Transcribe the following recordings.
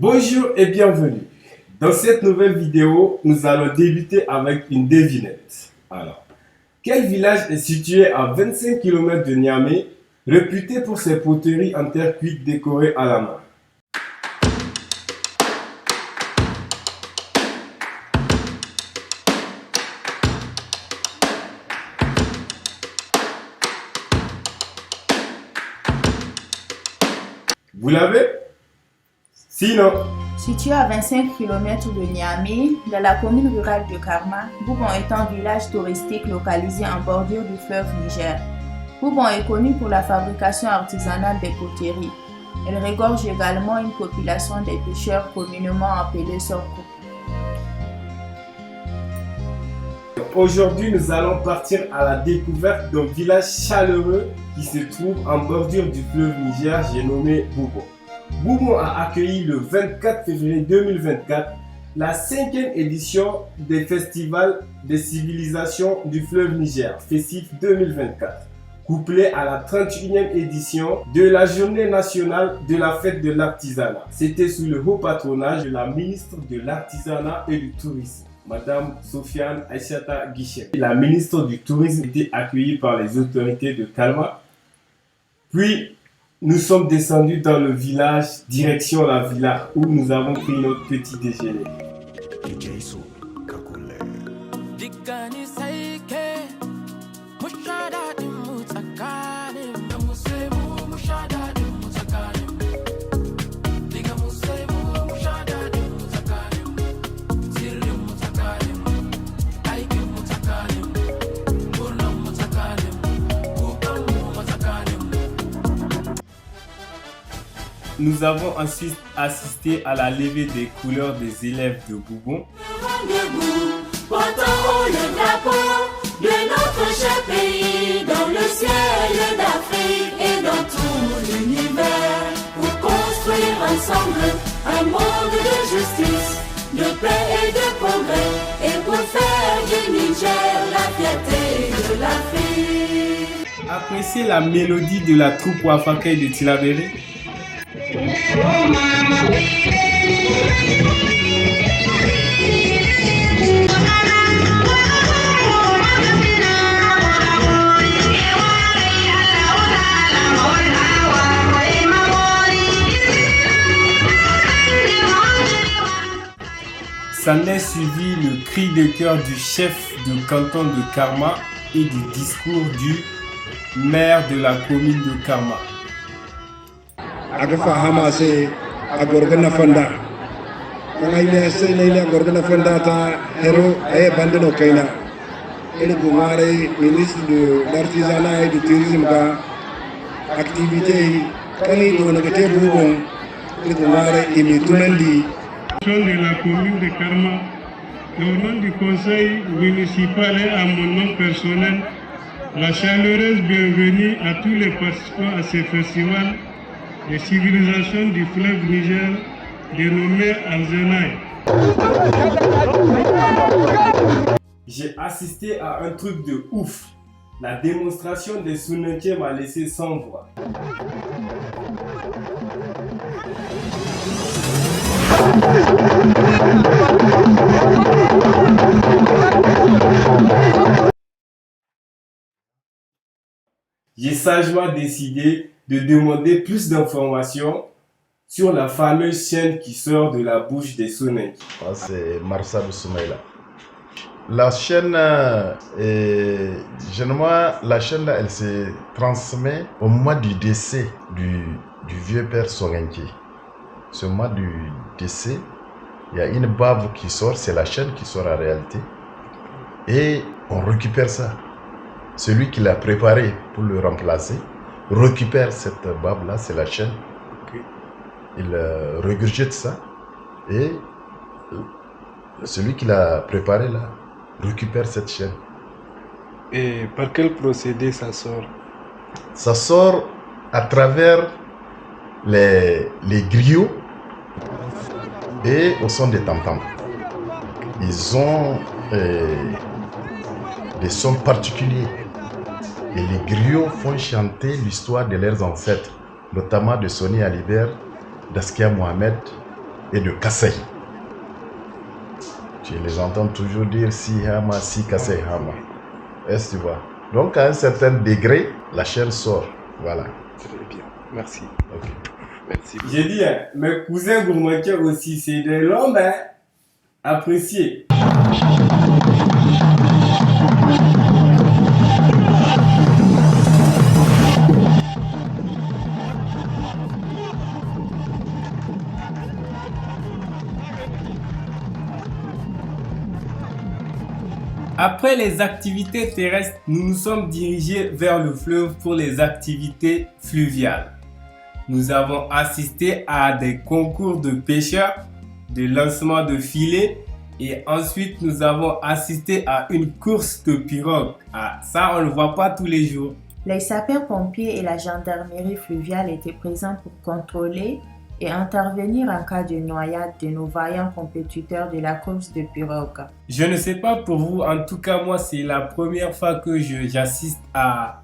Bonjour et bienvenue. Dans cette nouvelle vidéo, nous allons débuter avec une devinette. Alors, quel village est situé à 25 km de Niamey, réputé pour ses poteries en terre cuite décorées à la main? Vous l'avez? Sinon, Situé à 25 km de Niamey, dans la commune rurale de Karma, Boubon est un village touristique localisé en bordure du fleuve Niger. Boubon est connu pour la fabrication artisanale des poteries. Elle regorge également une population des pêcheurs communément appelés Sorko. aujourd'hui, nous allons partir à la découverte d'un village chaleureux qui se trouve en bordure du fleuve Niger, j'ai nommé Boubon. Boubon a accueilli le 24 février 2024 la 5e édition des festivals des civilisations du fleuve Niger, FESTIF 2024, couplé à la 31e édition de la journée nationale de la fête de l'artisanat. C'était sous le haut patronage de la ministre de l'Artisanat et du Tourisme, Madame Sofiane Aïssata Guichet. La ministre du Tourisme était accueillie par les autorités de Kalma. Puis, nous sommes descendus dans le village, direction la villa, où nous avons pris notre petit déjeuner. Nous avons ensuite assisté à la levée des couleurs des élèves de Boubon. Debout, portons haut le drapeau de notre cher pays, dans le ciel d'Afrique et dans tout l'univers, pour construire ensemble un monde de justice, de paix et de progrès, et pour faire du Niger la fierté de l'Afrique. Appréciez la mélodie de la troupe Wafakei de Tilaberi. S'en est suivi le cri de cœur du chef de canton de Karma et du discours du maire de la commune de Karma. Agafa hamase agorgana fanda ngai sai ne le agorgana fanda ta hero ay bandeno kaina ele gumare ministre de l'artisanat et du tourisme ka activité kani do nagate Boubon ele gumare imi tunandi de la commune de Karma, au nom du conseil municipal et à mon nom personnel, la chaleureuse bienvenue à tous les participants à ce festival des civilisations du fleuve Niger, dénommé Alzenaï. J'ai assisté à un truc de ouf. La démonstration des Sounenké m'a laissé sans voix. J'ai sagement décidé de demander plus d'informations sur la fameuse chaîne qui sort de la bouche des Soninké. C'est Marsa Soumaïla. La chaîne, généralement, la chaîne là, elle se transmet au mois du décès du vieux père Soninké. Ce mois du décès, il y a une bave qui sort, c'est la chaîne qui sort en réalité. Et on récupère ça. Celui qui l'a préparé pour le remplacer récupère cette bave là, c'est la chaîne. Il regurgite ça et celui qui l'a préparé là récupère cette chaîne. Et par quel procédé ça sort? Ça sort à travers les griots et au son des tam-tams. Ils ont des sons particuliers. Et les griots font chanter l'histoire de leurs ancêtres, notamment de Soni Alibert, d'Askia Mohamed et de Kasai. Je les entends toujours dire si Hama, si Kasai Hama. Est-ce que tu vois? Donc à un certain degré, la chair sort. Voilà. Très bien, merci. Ok. Merci. J'ai dit, hein, mes cousins gourmandiers aussi, c'est de l'homme apprécié. Après les activités terrestres, nous nous sommes dirigés vers le fleuve pour les activités fluviales. Nous avons assisté à des concours de pêcheurs, de lancement de filets et ensuite nous avons assisté à une course de pirogue. Ah, ça on ne le voit pas tous les jours. Les sapeurs-pompiers et la gendarmerie fluviale étaient présents pour contrôler et intervenir en cas de noyade de nos vaillants compétiteurs de la course de pirogue. Je ne sais pas pour vous, en tout cas moi c'est la première fois que j'assiste à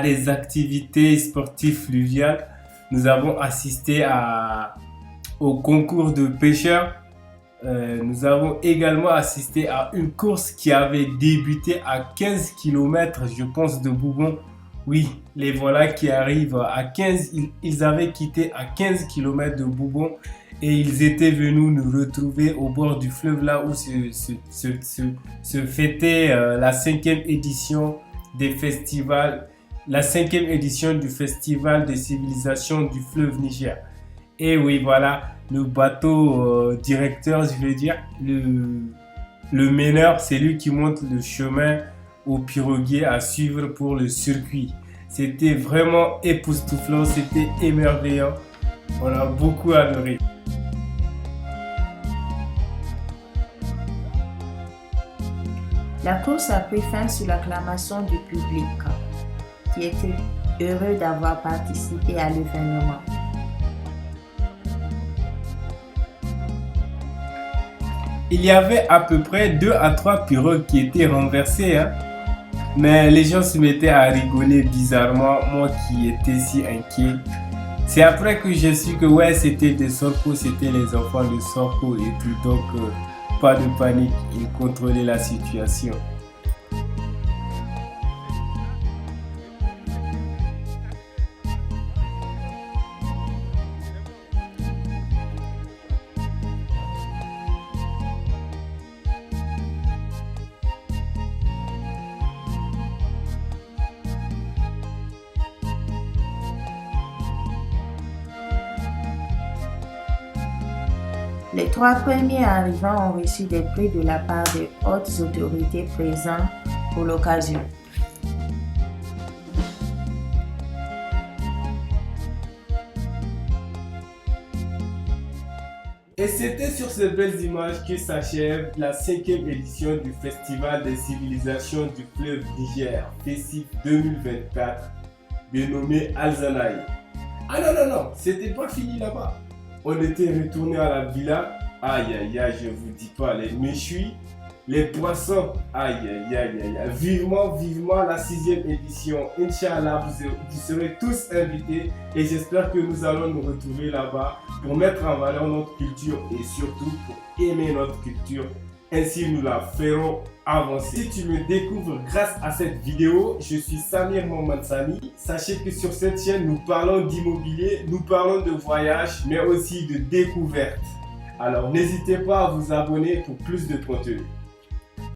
des activités sportives fluviales. Nous avons assisté au concours de pêcheurs. Nous avons également assisté à une course qui avait débuté à 15 km, je pense, de Boubon. Oui, les voilà qui arrivent à 15, ils avaient quitté à 15 km de Boubon et ils étaient venus nous retrouver au bord du fleuve là où se fêtait la 5e édition des festivals, la 5e édition du festival des civilisations du fleuve Niger. Et oui, voilà, le bateau directeur, je veux dire, le meneur, c'est lui qui montre le chemin aux piroguiers à suivre pour le circuit. C'était vraiment époustouflant, c'était émerveillant. On a beaucoup adoré. La course a pris fin sous l'acclamation du public, qui était heureux d'avoir participé à l'événement. Il y avait à peu près 2 à 3 pirogues qui étaient renversées, hein. Mais les gens se mettaient à rigoler bizarrement, moi qui étais si inquiet. C'est après que j'ai su que ouais, c'était des Sorko, c'était les enfants de Sorko et tout, donc pas de panique, ils contrôlaient la situation. Les 3 premiers arrivants ont reçu des prix de la part des hautes autorités présentes pour l'occasion. Et c'était sur ces belles images que s'achève la 5e édition du Festival des civilisations du fleuve Niger, FECIF 2024, dénommé Alzanaï. Ah non, c'était pas fini là-bas. On était retourné à la villa. Aïe, aïe, aïe, je vous dis pas, les méchouis, les poissons. Aïe, aïe, aïe, aïe, aïe. Vivement la 6e édition. Inch'Allah, vous serez tous invités et j'espère que nous allons nous retrouver là-bas pour mettre en valeur notre culture et surtout pour aimer notre culture. Ainsi, nous la ferons avancer. Si tu me découvres grâce à cette vidéo, je suis Samir Momansani. Sachez que sur cette chaîne, nous parlons d'immobilier, nous parlons de voyage, mais aussi de découverte. Alors, n'hésitez pas à vous abonner pour plus de contenu.